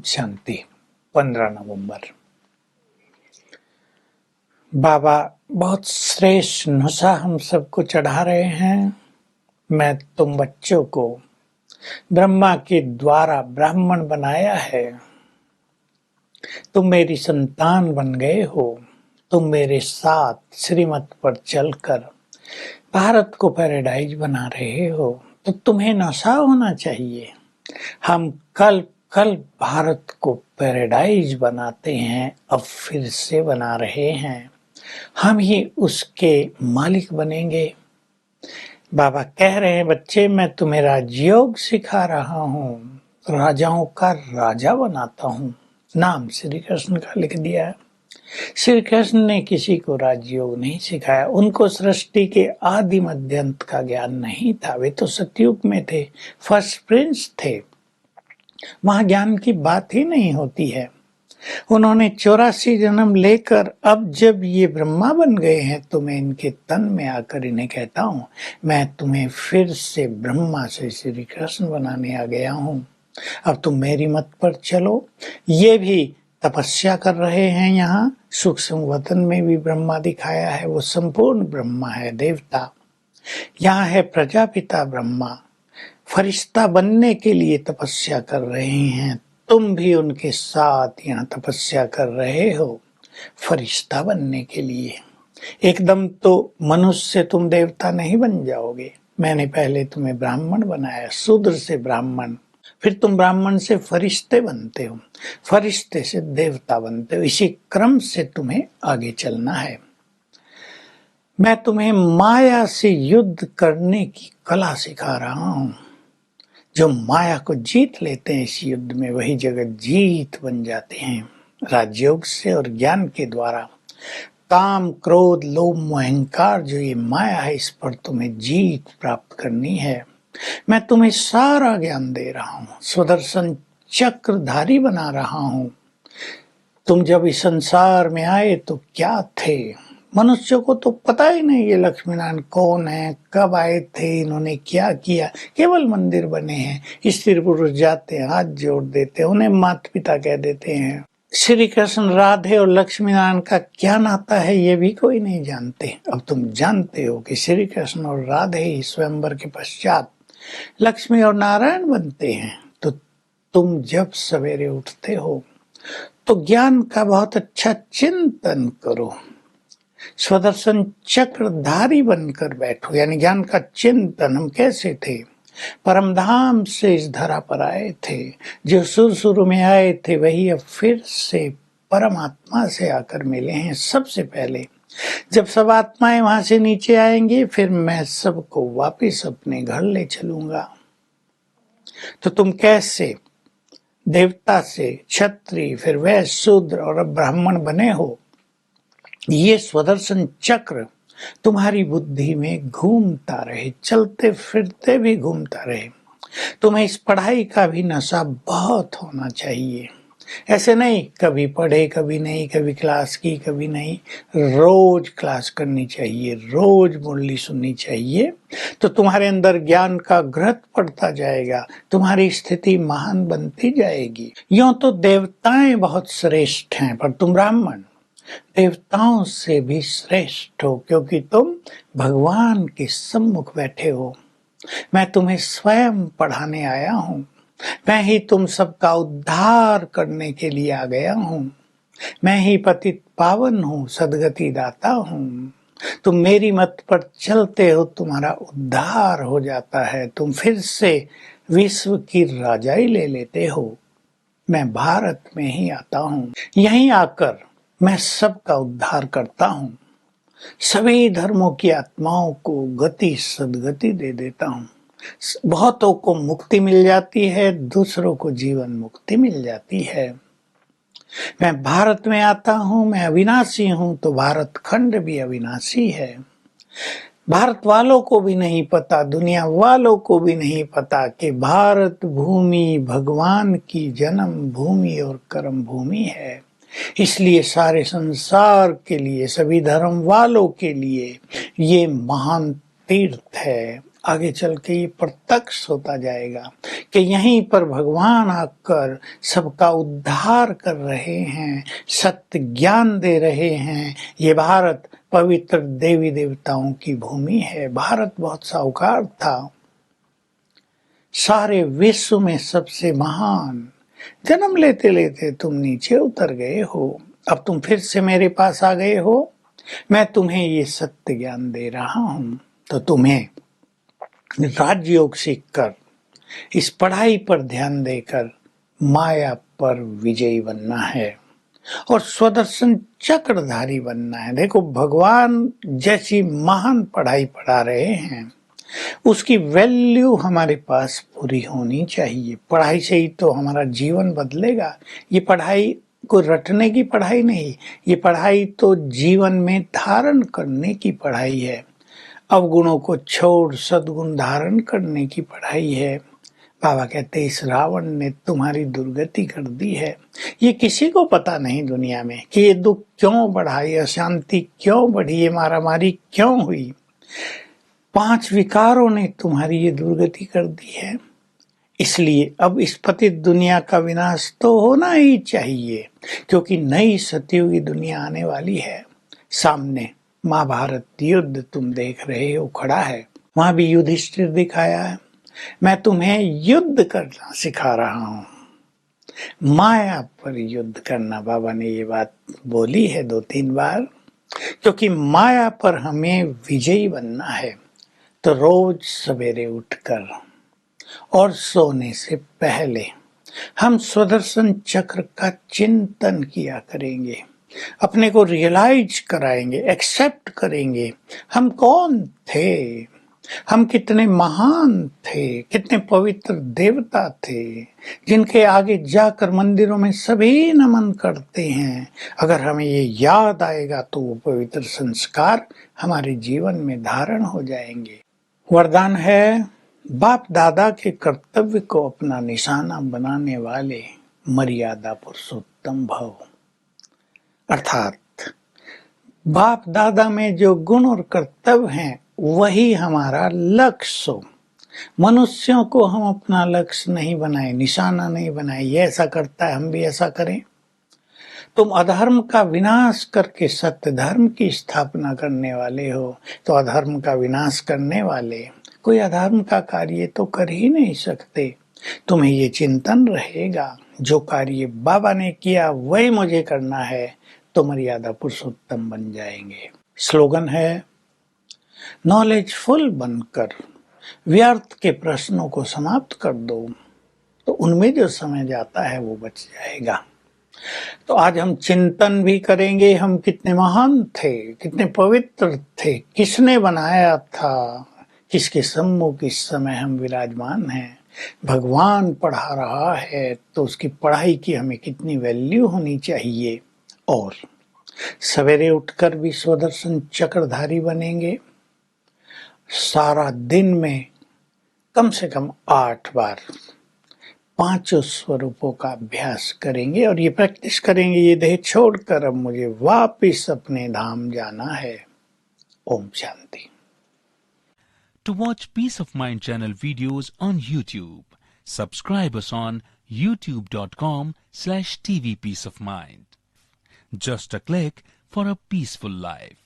शांति। 15 नवंबर। बाबा बहुत श्रेष्ठ नुस्खा हम सबको चढ़ा रहे हैं। मैं तुम बच्चों को ब्रह्मा के द्वारा ब्राह्मण बनाया है। तुम मेरी संतान बन गए हो। तुम मेरे साथ श्रीमत पर चलकर भारत को पैराडाइज बना रहे हो, तो तुम्हें नशा होना चाहिए। हम कल भारत को पैराडाइज बनाते हैं, अब फिर से बना रहे हैं। हम ही उसके मालिक बनेंगे। बाबा कह रहे हैं, बच्चे मैं तुम्हें राजयोग सिखा रहा हूँ, राजाओं का राजा बनाता हूँ। नाम श्री कृष्ण का लिख दिया है। श्री कृष्ण ने किसी को राजयोग नहीं सिखाया। उनको सृष्टि के आदि मध्यांत का ज्ञान नहीं था। वे तो सतयुग में थे, फर्स्ट प्रिंस थे। वहां ज्ञान की बात ही नहीं होती है। उन्होंने 84 जन्म लेकर अब जब ये ब्रह्मा बन गए हैं, तो मैं इनके तन में आकर इन्हें कहता हूँ, मैं तुम्हें फिर से ब्रह्मा से श्री कृष्ण बनाने आ गया हूँ। अब तुम मेरी मत पर चलो। ये भी तपस्या कर रहे हैं। यहाँ सूक्ष्म वतन में भी ब्रह्मा दिखाया है, वो संपूर्ण ब्रह्मा है, देवता। यहाँ है प्रजापिता ब्रह्मा, फरिश्ता बनने के लिए तपस्या कर रहे हैं। तुम भी उनके साथ यहाँ तपस्या कर रहे हो, फरिश्ता बनने के लिए। एकदम तो मनुष्य से तुम देवता नहीं बन जाओगे। मैंने पहले तुम्हें ब्राह्मण बनाया, शूद्र से ब्राह्मण, फिर तुम ब्राह्मण से फरिश्ते बनते हो, फरिश्ते से देवता बनते हो। इसी क्रम से तुम्हें आगे चलना है। मैं तुम्हें माया से युद्ध करने की कला सिखा रहा हूँ। जो माया को जीत लेते हैं इस युद्ध में, वही जगत जीत बन जाते हैं। राजयोग से और ज्ञान के द्वारा काम, क्रोध, लोभ, अहंकार, जो ये माया है, इस पर तुम्हें जीत प्राप्त करनी है। मैं तुम्हें सारा ज्ञान दे रहा हूँ, सुदर्शन चक्रधारी बना रहा हूँ। तुम जब इस संसार में आए तो क्या थे? मनुष्य को तो पता ही नहीं ये लक्ष्मी नारायण कौन है, कब आए थे, इन्होंने क्या किया। केवल मंदिर बने हैं। स्त्री पुरुष जाते हैं, हाथ जोड़ देते हैं, उन्हें माता पिता कह देते हैं। श्री कृष्ण, राधे और लक्ष्मी नारायण का क्या नाता है, ये भी कोई नहीं जानते। अब तुम जानते हो कि श्री कृष्ण और राधे ही स्वयंवर के पश्चात लक्ष्मी और नारायण बनते हैं। तो तुम जब सवेरे उठते हो तो ज्ञान का बहुत अच्छा चिंतन करो। स्वदर्शन चक्रधारी बनकर बैठो, यानी ज्ञान का चिंतन। हम कैसे थे? परमधाम से इस धरा पर आए थे। जो शुरू में आए थे, वही अब फिर से परमात्मा से आकर मिले हैं। सबसे पहले जब सब आत्माएं वहां से नीचे आएंगे, फिर मैं सबको वापिस अपने घर ले चलूंगा। तो तुम कैसे देवता से क्षत्रिय, फिर वैश्य, शूद्र और अब ब्राह्मण बने हो, ये स्वदर्शन चक्र तुम्हारी बुद्धि में घूमता रहे, चलते फिरते भी घूमता रहे। तुम्हें इस पढ़ाई का भी नशा बहुत होना चाहिए। ऐसे नहीं कभी पढ़े कभी नहीं, कभी क्लास की कभी नहीं। रोज क्लास करनी चाहिए, रोज मुरली सुननी चाहिए। तो तुम्हारे अंदर ज्ञान का घृत पड़ता जाएगा, तुम्हारी स्थिति महान बनती जाएगी। यूं तो देवताएं बहुत श्रेष्ठ हैं, पर तुम ब्राह्मण देवताओं से भी श्रेष्ठ हो, क्योंकि तुम भगवान के सम्मुख बैठे हो। मैं तुम्हें स्वयं पढ़ाने आया हूँ। मैं ही तुम सबका उद्धार करने के लिए आ गया हूँ। मैं ही पतित पावन हूँ, सदगति दाता हूँ। तुम मेरी मत पर चलते हो, तुम्हारा उद्धार हो जाता है। तुम फिर से विश्व की राजाई ले लेते हो। मैं भारत में ही आता हूँ। यहीं आकर मैं सबका उद्धार करता हूँ। सभी धर्मों की आत्माओं को गति, सदगति दे देता हूँ। बहुतों को मुक्ति मिल जाती है, दूसरों को जीवन मुक्ति मिल जाती है। मैं भारत में आता हूँ, मैं अविनाशी हूँ, तो भारत खंड भी अविनाशी है। भारत वालों को भी नहीं पता, दुनिया वालों को भी नहीं पता कि भारत भूमि भगवान की जन्म भूमि और कर्म भूमि है। इसलिए सारे संसार के लिए, सभी धर्म वालों के लिए ये महान तीर्थ है, आगे चल के ये प्रत्यक्ष होता जाएगा कि यहीं पर भगवान आकर सबका उद्धार कर रहे हैं, सत्य ज्ञान दे रहे हैं। ये भारत पवित्र देवी देवताओं की भूमि है। भारत बहुत साहूकार था, सारे विश्व में सबसे महान। जन्म लेते लेते तुम नीचे उतर गए हो, अब तुम फिर से मेरे पास आ गए हो। मैं तुम्हें ये सत्य ज्ञान दे रहा हूं, तो तुम्हें राजयोग सीखकर, इस पढ़ाई पर ध्यान देकर माया पर विजयी बनना है और स्वदर्शन चक्रधारी बनना है। देखो, भगवान जैसी महान पढ़ाई पढ़ा रहे हैं, उसकी वैल्यू हमारे पास पूरी होनी चाहिए। पढ़ाई से ही तो हमारा जीवन बदलेगा। ये पढ़ाई को रटने की पढ़ाई नहीं, ये पढ़ाई तो जीवन में धारण करने की पढ़ाई है। अवगुणों को छोड़ सद्गुण धारण करने की पढ़ाई है। बाबा कहते इस रावण ने तुम्हारी दुर्गति कर दी है। ये किसी को पता नहीं दुनिया में कि ये दुख क्यों बढ़ा, ये अशांति क्यों बढ़ी, ये मारामारी क्यों हुई। 5 विकारों ने तुम्हारी ये दुर्गति कर दी है। इसलिए अब इस पतित दुनिया का विनाश तो होना ही चाहिए, क्योंकि नई सतयुगी दुनिया आने वाली है। सामने महाभारत युद्ध तुम देख रहे हो खड़ा है, वहां भी युधिष्ठिर दिखाया है। मैं तुम्हें युद्ध करना सिखा रहा हूं, माया पर युद्ध करना। बाबा ने ये बात बोली है 2-3 बार, क्योंकि माया पर हमें विजयी बनना है। तो रोज सवेरे उठकर और सोने से पहले हम स्वदर्शन चक्र का चिंतन किया करेंगे, अपने को रियलाइज कराएंगे, एक्सेप्ट करेंगे हम कौन थे, हम कितने महान थे, कितने पवित्र देवता थे, जिनके आगे जाकर मंदिरों में सभी नमन करते हैं। अगर हमें ये याद आएगा तो वो पवित्र संस्कार हमारे जीवन में धारण हो जाएंगे। वरदान है, बाप दादा के कर्तव्य को अपना निशाना बनाने वाले मर्यादा पुरुषोत्तम भव। अर्थात बाप दादा में जो गुण और कर्तव्य हैं वही हमारा लक्ष्य हो। मनुष्यों को हम अपना लक्ष्य नहीं बनाए, निशाना नहीं बनाए, ये ऐसा करता है हम भी ऐसा करें। तुम अधर्म का विनाश करके सत्य धर्म की स्थापना करने वाले हो, तो अधर्म का विनाश करने वाले कोई अधर्म का कार्य तो कर ही नहीं सकते। तुम्हें ये चिंतन रहेगा, जो कार्य बाबा ने किया वही मुझे करना है, तो मर्यादा पुरुषोत्तम बन जाएंगे। स्लोगन है, नॉलेजफुल बनकर व्यर्थ के प्रश्नों को समाप्त कर दो, तो उनमें जो समय जाता है वो बच जाएगा। तो आज हम चिंतन भी करेंगे, हम कितने महान थे, कितने पवित्र थे, किसने बनाया था, किसके सम्मुख इस समय हम विराजमान हैं। भगवान पढ़ा रहा है तो उसकी पढ़ाई की हमें कितनी वैल्यू होनी चाहिए। और सवेरे उठकर भी स्वदर्शन चक्रधारी बनेंगे। सारा दिन में कम से कम 8 बार 5 स्वरूपों का अभ्यास करेंगे और ये प्रैक्टिस करेंगे, ये देह छोड़कर अब मुझे वापिस अपने धाम जाना है। Om Shanti. To watch Peace of Mind channel videos on YouTube, subscribe us on youtube.com/tvpeaceofmind. Just a click for a peaceful life.